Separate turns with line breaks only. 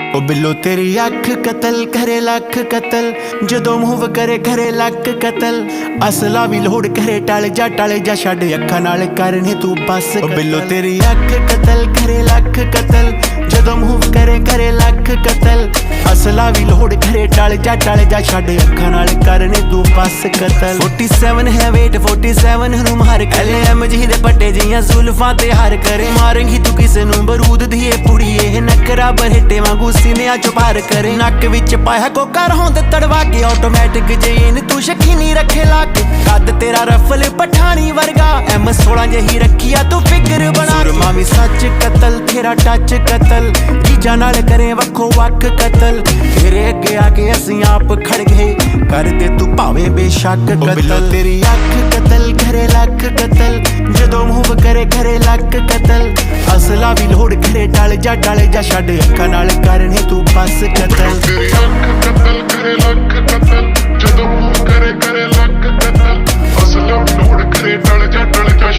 ओ बिल्लो तेरी अख कतल करे लख कतल, जदों मूव करे करे लख कतल। असला भी लोड़ करे टल जा छड़ अखा नाल करने तू बस। ओ बिल्लो तेरी अख कतल करे लख कतल, जदों मूव करे करे लख कतल। असला भी लोड़ करे टल जा छड़ अखा नाल करने तू बस कतल। 47 है वेट 47 नू मार कले एमजी दे पट्टे जियां जुल्फां ते हार करे। मारेंगी तू किसे नू बरूद दी पुड़िए नकरा बरहटे वांगू सीने चो पार करे। नक विच पाया कोकर होंदे तड़वा के ऑटोमैटिक जेन तू शकीनी रखे लाके। कद तेरा रफल पठानी वर्गा M16 जही रखिया तू फिगर बना। सुरमा भी सच कतल तेरा टच कतल, जीजा नाल करे वखो वख कतल। तेरे अगे आके असीं आप खड़ गए कर दे तू भावे बेशक कतल। तेरी अख कतल करे लख कतल, जदों मूव करे करे लख कतल। असला भी लोड़ करे टल जा छड़ अखा नाल करने तू बस कतल।